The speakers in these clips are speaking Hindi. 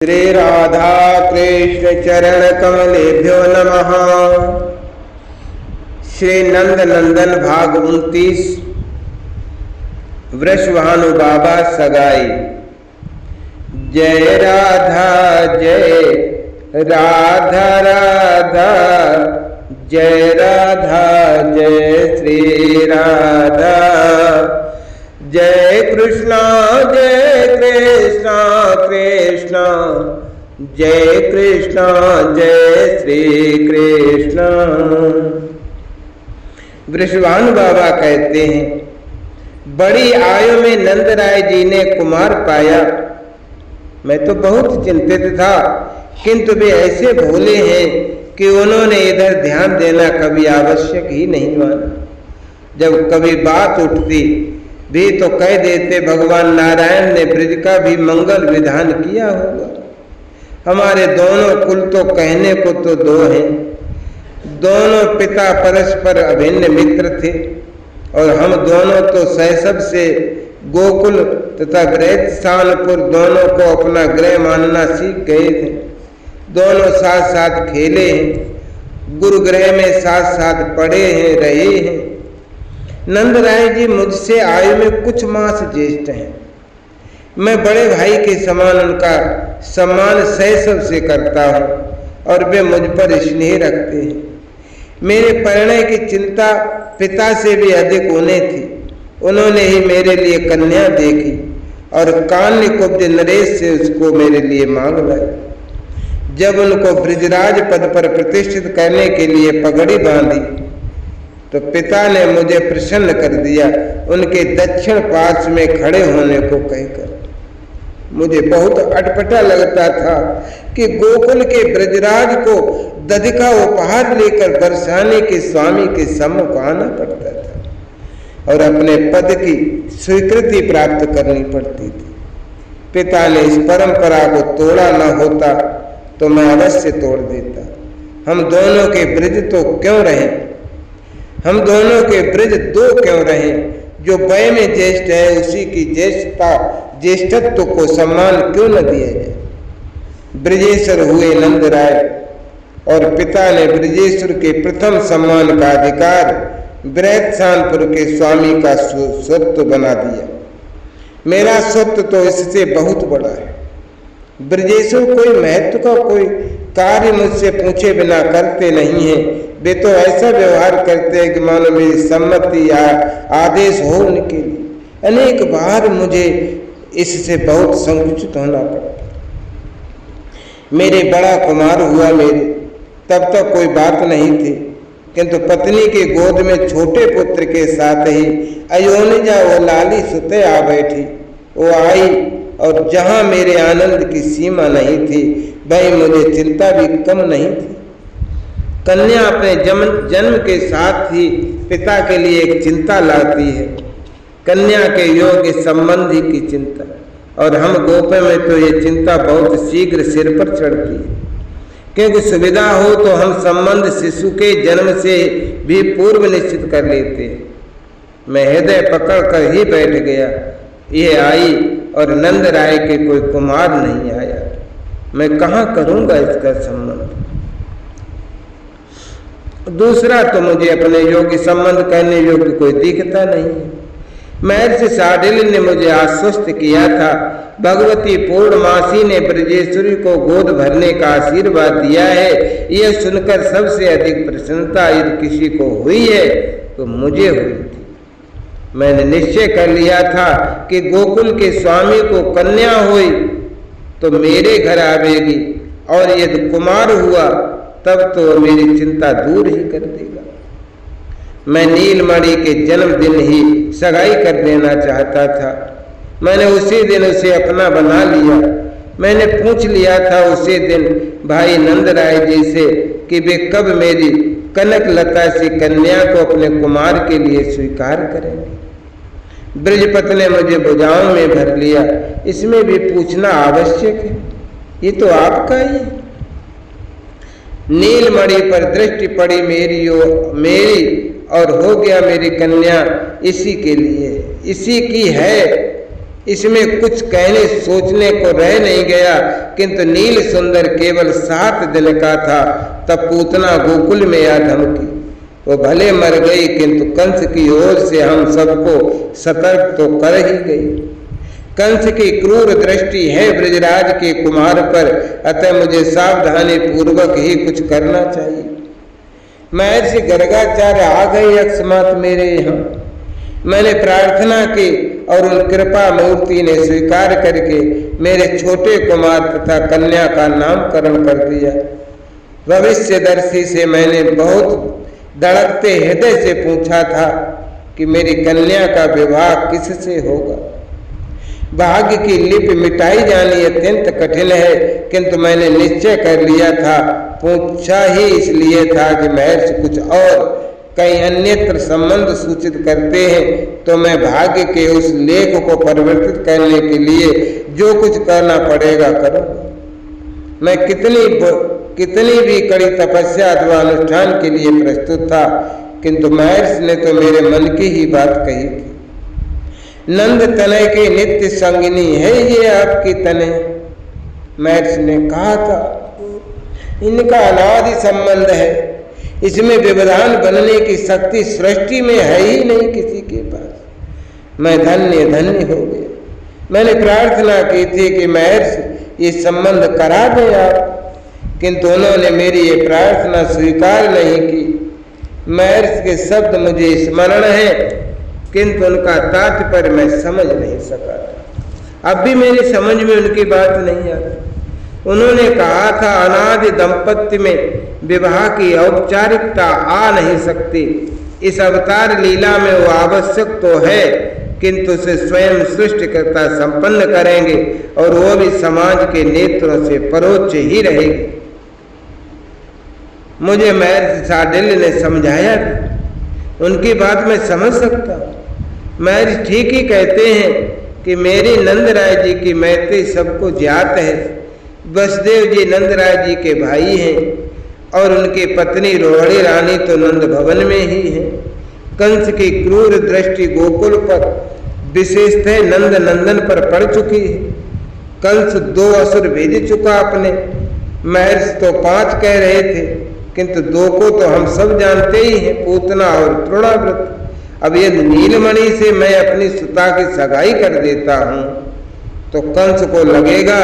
श्री राधा कृष्ण चरण कमलेभ्यो नमः। श्री नंद नंदन भाग 29 वृषभानु बाबा सगाई। जय राधा राधा जय राधा जय श्री राधा। जय कृष्णा कृष्णा जय कृष्णा जय श्री कृष्ण। वृषभानु बाबा कहते हैं, बड़ी आयु में नंदराय जी ने कुमार पाया। मैं तो बहुत चिंतित था, किंतु वे ऐसे भोले हैं कि उन्होंने इधर ध्यान देना कभी आवश्यक ही नहीं माना। जब कभी बात उठती भी तो कह देते, भगवान नारायण ने ब्रज का भी मंगल विधान किया होगा। हमारे दोनों कुल तो कहने को तो दो हैं, दोनों पिता परस्पर अभिन्न मित्र थे और हम दोनों तो शैशव से गोकुल तथा बृहत्स्थानपुर दोनों को अपना गृह मानना सीख गए थे। दोनों साथ साथ खेले हैं, गुरुगृह में साथ साथ पढ़े हैं, रहे हैं। नंदराय जी मुझसे आयु में कुछ मास ज्येष्ठ हैं। मैं बड़े भाई के समान उनका सम्मान शैशव से करता हूँ और वे मुझ पर स्नेह रखते हैं। मेरे परिणय की चिंता पिता से भी अधिक उन्हें थी। उन्होंने ही मेरे लिए कन्या देखी और कान्य कुब्ज नरेश से उसको मेरे लिए मांग लाई। जब उनको ब्रजराज पद पर प्रतिष्ठित करने के लिए पगड़ी बांधी तो पिता ने मुझे प्रसन्न कर दिया, उनके दक्षिण पार्श्व में खड़े होने को कहकर। मुझे बहुत अटपटा लगता था कि गोकुल के ब्रजराज को दधिका उपहार लेकर बरसाने के स्वामी के सम्मुख आना पड़ता था और अपने पद की स्वीकृति प्राप्त करनी पड़ती थी। पिता ने इस परंपरा को तोड़ा न होता तो मैं अवश्य तोड़ देता। हम दोनों के ब्रज तो क्यों रहे, हम दोनों के ब्रज दो क्यों रहे। जो वय में ज्येष्ठ है उसी की ज्येष्ठत्व को सम्मान क्यों न दिया जाए। ब्रजेश्वर हुए नंदराय और पिता ने ब्रजेश्वर के प्रथम सम्मान का अधिकार बृहत्स्थानपुर के स्वामी का स्वत्व बना दिया। मेरा स्वत्व तो इससे बहुत बड़ा है। ब्रजेश्वर कोई महत्व का कोई कार्य मुझसे पूछे बिना करते नहीं है। वे तो ऐसा व्यवहार करते हैं कि मानो मेरी सम्मति या आदेश हो उनके लिए। अनेक बार मुझे इससे बहुत संकुचित होना पड़ा। मेरे बड़ा कुमार हुआ मेरे, तब तक कोई बात नहीं थी, किंतु पत्नी के गोद में छोटे पुत्र के साथ ही अयोनिजा वो लाली सुते आ बैठी। वो आई और जहाँ मेरे आनंद की सीमा नहीं थी वहीं मुझे चिंता भी कम नहीं थी। कन्या अपने जन्म के साथ ही पिता के लिए एक चिंता लाती है, कन्या के योग्य संबंधी की चिंता। और हम गोपे में तो ये चिंता बहुत शीघ्र सिर पर चढ़ती है, क्योंकि सुविधा हो तो हम संबंध शिशु के जन्म से भी पूर्व निश्चित कर लेते हैं। मैं हृदय पकड़ कर ही बैठ गया। ये आई और नंदराय के कोई कुमार नहीं आया। मैं कहाँ करूँगा इसका संबंध। दूसरा तो मुझे अपने योग्य संबंध करने योग्य कोई दिखता नहीं है। महर्षि शार्दूल ने मुझे आश्वस्त किया था, भगवती पूर्णमासी ने ब्रजेश्वरी को गोद भरने का आशीर्वाद दिया है। यह सुनकर सबसे अधिक प्रसन्नता यदि किसी को हुई है तो मुझे हुई थी। मैंने निश्चय कर लिया था कि गोकुल के स्वामी को कन्या हुई तो मेरे घर आवेगी, और यदि कुमार हुआ तब तो मेरी चिंता दूर ही कर देगा। मैं नीलमणि के जन्मदिन ही सगाई कर देना चाहता था। मैंने उसी दिन उसे अपना बना लिया। मैंने पूछ लिया था उसी दिन भाई नंदराय जी से कि वे कब मेरी कनकलता सी कन्या को अपने कुमार के लिए स्वीकार करेंगे। ब्रजपति ने मुझे भुजाओं में भर लिया। इसमें भी पूछना आवश्यक है, ये तो आपका ही। नीलमणि पर दृष्टि पड़ी मेरी और हो गया मेरी कन्या इसी के लिए, इसी की है। इसमें कुछ कहने सोचने को रह नहीं गया, किंतु नील सुंदर केवल 7 दिन का था तब पूतना गोकुल में आ धमकी। वो भले मर गई, किंतु कंस की ओर से हम सबको सतर्क तो कर ही गई। कंस की क्रूर दृष्टि है ब्रजराज के कुमार पर, अतः मुझे सावधानी पूर्वक ही कुछ करना चाहिए। महर्षि गर्गाचार्य आ गए अकस्मात मेरे यहाँ। मैंने प्रार्थना की और उन कृपा मूर्ति ने स्वीकार करके मेरे छोटे कुमार तथा कन्या का नामकरण कर दिया। भविष्यदर्शी से मैंने बहुत धड़कते हृदय से पूछा था कि मेरी कन्या का विवाह किससे होगा। भाग्य की लिपि मिटाई जानी अत्यंत कठिन है, किंतु मैंने निश्चय कर लिया था। पूछा ही इसलिए था कि महर्षि कुछ और कई अन्यत्र संबंध सूचित करते हैं, तो मैं भाग्य के उस लेख को परिवर्तित करने के लिए जो कुछ करना पड़ेगा करूँगा। मैं कितनी भी कड़ी तपस्या अथवा अनुष्ठान के लिए प्रस्तुत था, किंतु महर्षि ने तो मेरे मन की ही बात कही थी। नंद तनय की नित्य संगिनी है ये आपकी तनय, महर्षि ने कहा था। इनका अनादि संबंध है, इसमें व्यवधान बनने की शक्ति सृष्टि में है ही नहीं किसी के पास। मैं धन्य धन्य हो गया। मैंने प्रार्थना की थी कि महर्षि ये संबंध करा दें आप, किंतु उन्होंने मेरी ये प्रार्थना स्वीकार नहीं की। महर्षि के शब्द मुझे स्मरण है, किंतु उनका तात्पर्य मैं समझ नहीं सका था। अब भी मेरी समझ में उनकी बात नहीं आती। उन्होंने कहा था अनादि दंपत्ति में विवाह की औपचारिकता आ नहीं सकती। इस अवतार लीला में वो आवश्यक तो है, किंतु उसे स्वयं सृष्टिकर्ता संपन्न करेंगे और वो भी समाज के नेत्रों से परोक्ष ही रहेगी। मुझे महर्षि शांडिल्य ने समझाया, उनकी बात मैं समझ सकता हूँ। महर्षि ठीक ही कहते हैं कि मेरी नंदराय जी की मैत्री सबको ज्ञात है। वसुदेव जी नंदराय जी के भाई हैं और उनकी पत्नी रोहिणी रानी तो नंद भवन में ही है। कंस की क्रूर दृष्टि गोकुल पर विशेषतः नंद नंदन पर पड़ चुकी है। कंस 2 असुर भेज चुका अपने। महर्षि तो 5 कह रहे थे, किंतु 2 को तो हम सब जानते ही हैं, पूतना और तृणाव्रत। अब यदि नीलमणि से मैं अपनी सुता की सगाई कर देता हूँ तो कंस को लगेगा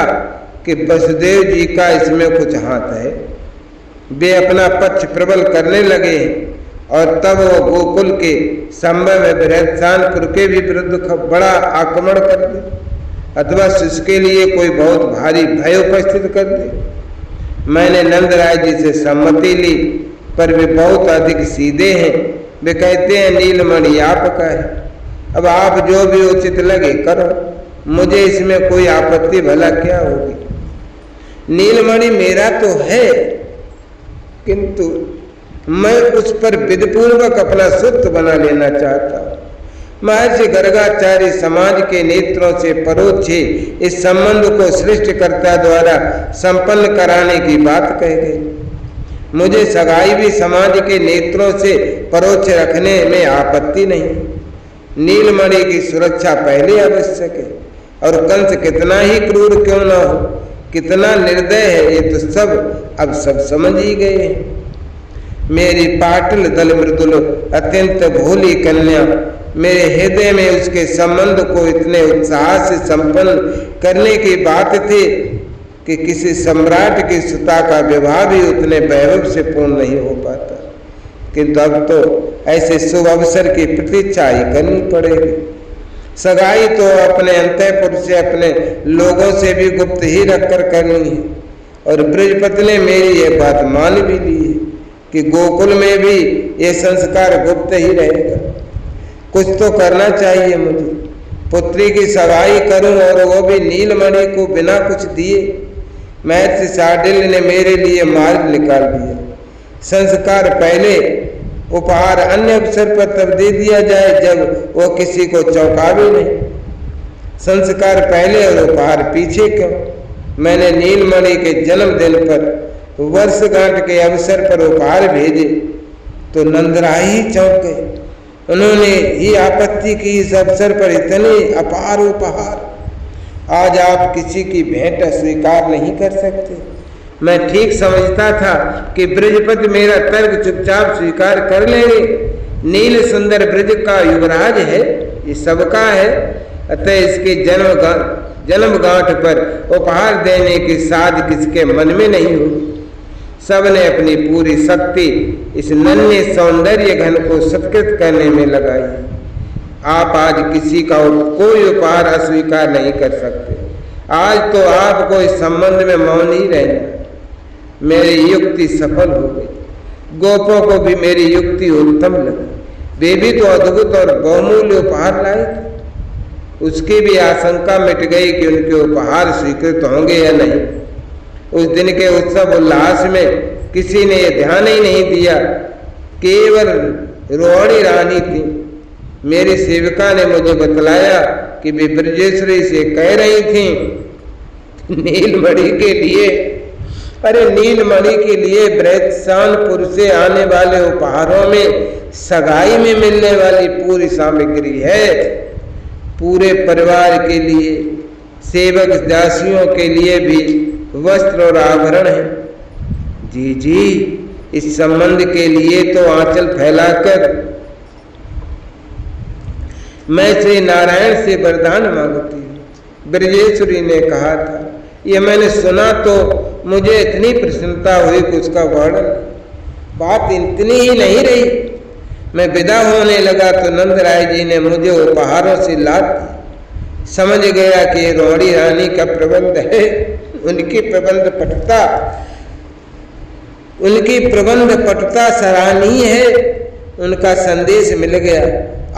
कि वसुदेव जी का इसमें कुछ हाथ है। वे अपना पक्ष प्रबल करने लगे और तब वो गोकुल के संभव है बृहस्पतिपुर के भी विरुद्ध बड़ा आक्रमण कर दे, अथवा उसके लिए कोई बहुत भारी भय उपस्थित कर दे। मैंने नंदराय जी से सम्मति ली, पर वे बहुत अधिक सीधे हैं। वे कहते हैं नीलमणि आपका है, अब आप जो भी उचित लगे करो, मुझे इसमें कोई आपत्ति भला क्या होगी। नीलमणि मेरा तो है, किंतु मैं उस पर विधिपूर्वक अपना सुत बना लेना चाहता हूँ। महर्षि गर्गाचार्य समाज के नेत्रों से परोक्ष इस संबंध को सृष्टिकर्ता द्वारा संपन्न कराने की बात कह गई। मुझे सगाई भी समाज के नेत्रों से परोक्ष रखने में आपत्ति नहीं। नीलमणि की सुरक्षा पहले आवश्यक है, और कंस कितना ही क्रूर क्यों न हो, कितना निर्दय है, ये तो सब समझ ही गए हैं। मेरी पाटिल दल मृदुल अत्यंत भोली कन्या, मेरे हृदय में उसके संबंध को इतने उत्साह से संपन्न करने की बात थी कि किसी सम्राट की सुता का विवाह भी उतने वैभव से पूर्ण नहीं हो पाता। किंतु अब तो ऐसे शुभ अवसर की प्रतीक्षा ही करनी पड़ेगी। सगाई तो अपने अंतःपुर से अपने लोगों से भी गुप्त ही रखकर करनी है, और बृहस्पति ने मेरी ये बात मान भी ली है कि गोकुल में भी ये संस्कार गुप्त ही रहेगा। कुछ तो करना चाहिए मुझे। पुत्री की सगाई करूं और वो भी नीलमणि को बिना कुछ दिए। महर्षि शांडिल्य ने मेरे लिए मार्ग निकाल दिया। संस्कार पहले, उपहार अन्य अवसर पर तब दे दिया जाए जब वो किसी को चौंकावे नहीं। संस्कार पहले और उपहार पीछे क्यों? मैंने नीलमणि के जन्मदिन पर वर्षगांठ के अवसर पर उपहार भेजे तो नंदराय ही चौंक गए। उन्होंने ही आपत्ति की इस अवसर पर इतने अपार उपहार। आज आप किसी की भेंट स्वीकार नहीं कर सकते। मैं ठीक समझता था कि ब्रजपति मेरा तर्क चुपचाप स्वीकार कर लेंगे। नील सुंदर ब्रज का युवराज है, ये सबका है, अतः इसके जन्म गांठ पर उपहार देने की साध किसके मन में नहीं हुई। सबने अपनी पूरी शक्ति इस नन्हे सौंदर्य घन को सत्कृत करने में लगाई। आप आज किसी का कोई उपहार अस्वीकार नहीं कर सकते। आज तो आपको इस संबंध में मौन ही रहना। मेरी युक्ति सफल हो गई। गोपों को भी मेरी युक्ति उत्तम लगी। वे भी तो अद्भुत और बहुमूल्य उपहार लाए थे। उसकी भी आशंका मिट गई कि उनके उपहार स्वीकृत होंगे या नहीं। उस दिन के उत्सव उल्लास में किसी ने यह ध्यान ही नहीं दिया, केवल रोहिणी रानी थी। मेरी सेविका ने मुझे बतलाया कि वे ब्रजेश्वरी से कह रही थी नीलमणि के लिए, अरे नीलमणि के लिए ब्रजसानपुर से आने वाले उपहारों में सगाई में मिलने वाली पूरी सामग्री है। पूरे परिवार के लिए, सेवक दासियों के लिए भी वस्त्र और आभरण है। जी जी, इस संबंध के लिए तो आंचल फैलाकर मैं श्री नारायण से वरदान मांगती हूँ। ब्रजेश्वरी ने कहा था। यह मैंने सुना तो मुझे इतनी प्रसन्नता हुई कि उसका वर्णन। बात इतनी ही नहीं रही। मैं विदा होने लगा तो नंदराय जी ने मुझे उपहारों से लाद दी। समझ गया कि रोहिणी रानी का प्रबंध है। उनकी प्रबंध पटुता सराहनीय है। उनका संदेश मिल गया।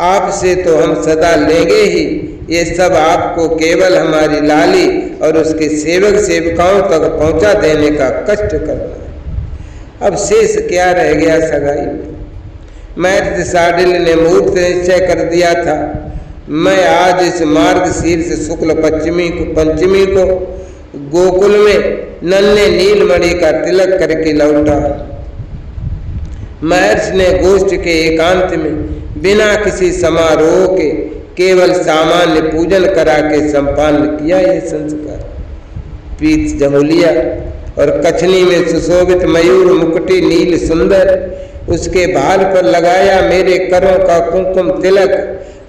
आपसे तो हम सदा लेंगे ही। ये सब आपको केवल हमारी लाली और उसके सेवक सेविकाओं तक पहुंचा देने का कष्ट करना है। अब शेष क्या रह गया सगाई में। मैत्र साडिल ने मुहूर्त निश्चय कर दिया था। मैं आज इस मार्गशीर्ष शुक्ल पंचमी को गोकुल में नन्हे नीलमणि का तिलक करके लौटा। महर्षि ने गोष्ठ के एकांत में बिना किसी समारोह के केवल सामान्य पूजन करा के संपन्न किया यह संस्कार। पीठ जमुलिया और कछनी में सुशोभित मयूर मुकुटी नील सुंदर, उसके भाल पर लगाया मेरे करों का कुमकुम तिलक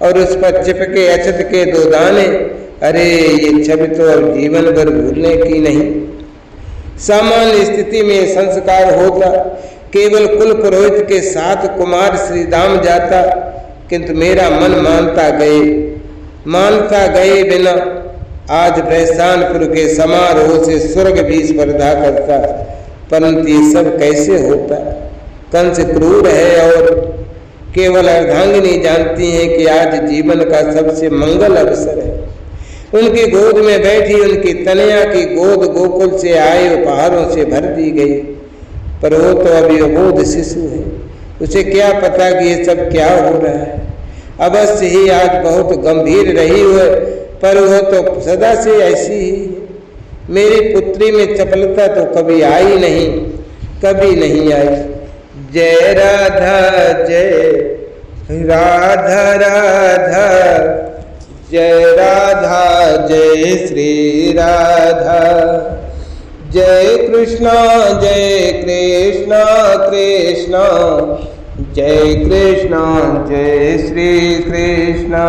और उस पर चिपके अक्षत के 2 दाने। अरे ये छवि तो अब जीवन भर भूलने की नहीं। सामान्य स्थिति में संस्कार होता, केवल कुल पुरोहित के साथ कुमार श्री धाम जाता, किंतु मेरा मन मानता गए बिना आज ब्रजसानपुर के समारोह से स्वर्ग भी स्पर्धा करता। परंतु ये सब कैसे होता। कंस क्रूर है और केवल अर्धांगिनी जानती हैं कि आज जीवन का सबसे मंगल अवसर है। उनकी गोद में बैठी उनकी तनया की गोद गोकुल से आए उपहारों से भर दी गई। पर वो तो अभी अबोध शिशु है। उसे क्या पता कि ये सब क्या हो रहा है। अवश्य ही आज बहुत गंभीर रही हुए, पर वो तो सदा से ऐसी ही है। मेरी पुत्री में चपलता तो कभी आई नहीं, कभी नहीं आई। जय राधा जय राधा राधा, जय राधा जय श्री राधा, जय कृष्णा कृष्णा, जय कृष्णा जय श्री कृष्णा।